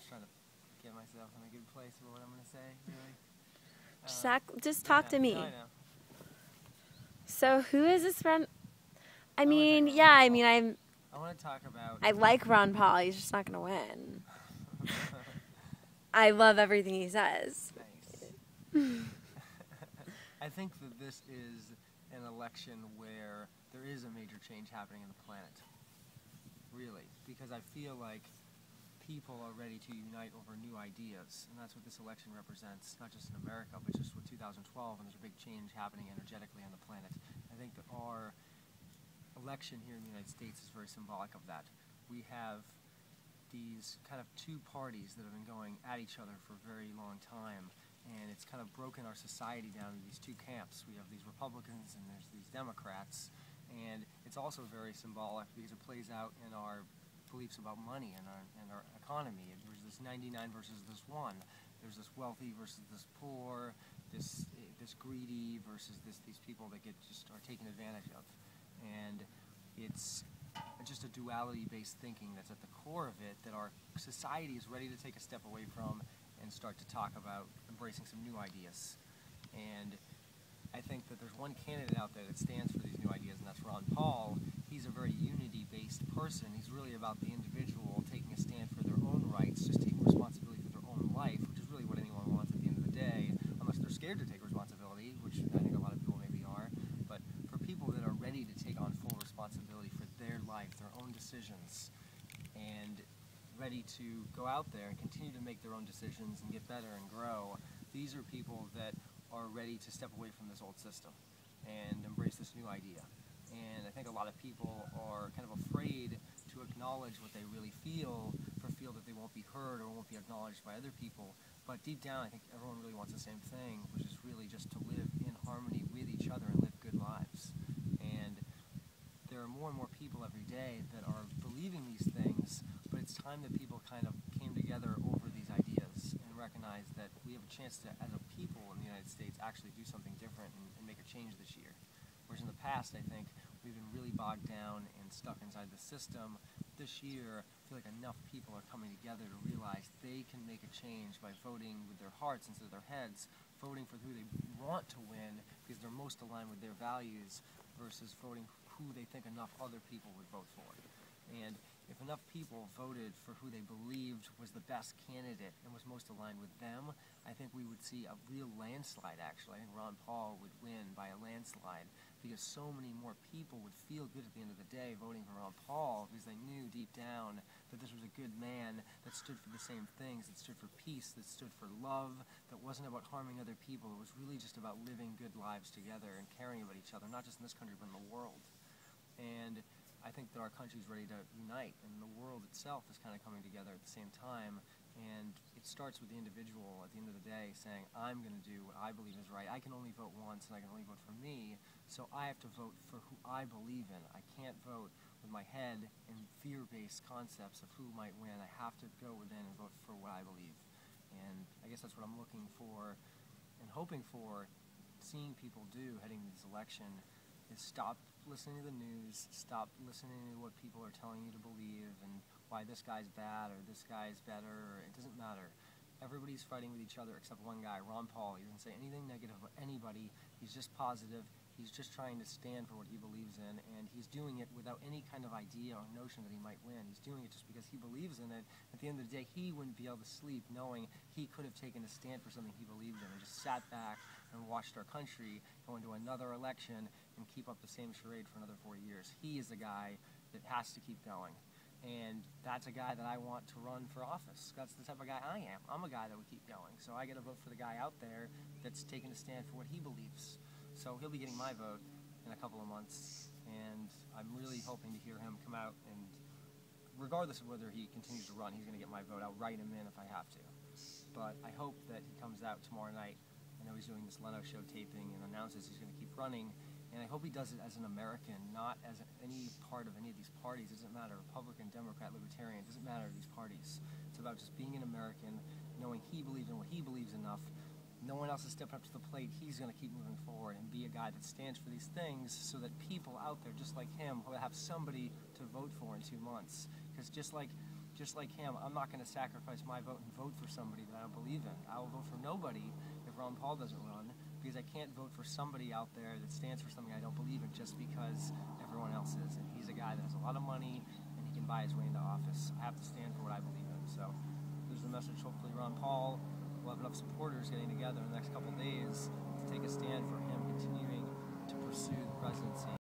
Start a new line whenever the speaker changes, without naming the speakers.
just trying to get myself in a good place for what I'm going to say, really.
Just talk to me.
No, I know.
So who is this Ron? I mean,
talk
yeah,
about
I
Ron
mean,
I want to talk about...
I like Ron Paul. He's just not going to win. I love everything he says.
Nice. I think that this is an election where there is a major change happening in the planet. Really. Because I feel like people are ready to unite over new ideas, and that's what this election represents, not just in America, but just with 2012, and there's a big change happening energetically on the planet. I think that our election here in the United States is very symbolic of that. We have these kind of two parties that have been going at each other for a very long time, and it's kind of broken our society down into these two camps. We have these Republicans and there's these Democrats, and it's also very symbolic because it plays out in our beliefs about money and our economy. There's this 99 versus this 1. There's this wealthy versus this poor, this greedy versus these people that just are taken advantage of. And it's just a duality-based thinking that's at the core of it, that our society is ready to take a step away from and start to talk about embracing some new ideas. And I think that there's one candidate out there that stands for these new ideas, and that's Ron Paul. He's a very unity-based person. He's really about the individual taking a stand for their own rights, just taking responsibility for their own life, which is really what anyone wants at the end of the day, unless they're scared to take responsibility, which I think a lot of people maybe are. But for people that are ready to take on full responsibility for their life, their own decisions, and ready to go out there and continue to make their own decisions and get better and grow, these are people that are ready to step away from this old system and embrace this new idea. And I think a lot of people are kind of afraid to acknowledge what they really feel, for feel that they won't be heard or won't be acknowledged by other people. But deep down, I think everyone really wants the same thing, which is really just to live in harmony with each other and live good lives. And there are more and more people every day that are believing these things, but it's time that people kind of came together over these ideas and recognized that we have a chance to, as a people in the United States, actually do something different and make a change this year. Whereas in the past, I think, we've been really bogged down and stuck inside the system. This year, I feel like enough people are coming together to realize they can make a change by voting with their hearts instead of their heads, voting for who they want to win because they're most aligned with their values, versus voting who they think enough other people would vote for. And if enough people voted for who they believed was the best candidate and was most aligned with them, I think we would see a real landslide, actually. I think Ron Paul would win by a landslide because so many more people would feel good at the end of the day voting for Ron Paul because they knew deep down that this was a good man that stood for the same things, that stood for peace, that stood for love, that wasn't about harming other people. It was really just about living good lives together and caring about each other, not just in this country but in the world. And I think that our country is ready to unite, and the world itself is kind of coming together at the same time. And it starts with the individual at the end of the day saying, I'm going to do what I believe is right. I can only vote once, and I can only vote for me, so I have to vote for who I believe in. I can't vote with my head and fear-based concepts of who might win. I have to go within and vote for what I believe. And I guess that's what I'm looking for and hoping for, seeing people do heading to this election, is stop listening to the news, stop listening to what people are telling you to believe and why this guy's bad or this guy's better, or it doesn't matter. Everybody's fighting with each other except one guy, Ron Paul. He doesn't say anything negative about anybody. He's just positive. He's just trying to stand for what he believes in, and he's doing it without any kind of idea or notion that he might win. He's doing it just because he believes in it. At the end of the day, he wouldn't be able to sleep knowing he could have taken a stand for something he believed in and just sat back and watched our country go into another election and keep up the same charade for another 4 years. He is the guy that has to keep going. And that's a guy that I want to run for office. That's the type of guy I am. I'm a guy that would keep going. So I got to vote for the guy out there that's taking a stand for what he believes. So he'll be getting my vote in a couple of months. And I'm really hoping to hear him come out. And regardless of whether he continues to run, he's going to get my vote. I'll write him in if I have to. But I hope that he comes out tomorrow night. I know he's doing this Leno show taping and announces he's going to keep running. And I hope he does it as an American, not as any part of any of these parties. It doesn't matter, Republican, Democrat, Libertarian, it doesn't matter these parties. It's about just being an American, knowing he believes in what he believes enough. No one else is stepping up to the plate. He's going to keep moving forward and be a guy that stands for these things so that people out there just like him will have somebody to vote for in 2 months. Because just like just like him, I'm not going to sacrifice my vote and vote for somebody that I don't believe in. I will vote for nobody if Ron Paul doesn't run, because I can't vote for somebody out there that stands for something I don't believe in just because everyone else is. And he's a guy that has a lot of money and he can buy his way into office. I have to stand for what I believe in. So there's the message. Hopefully Ron Paul will have enough supporters getting together in the next couple of days to take a stand for him continuing to pursue the presidency.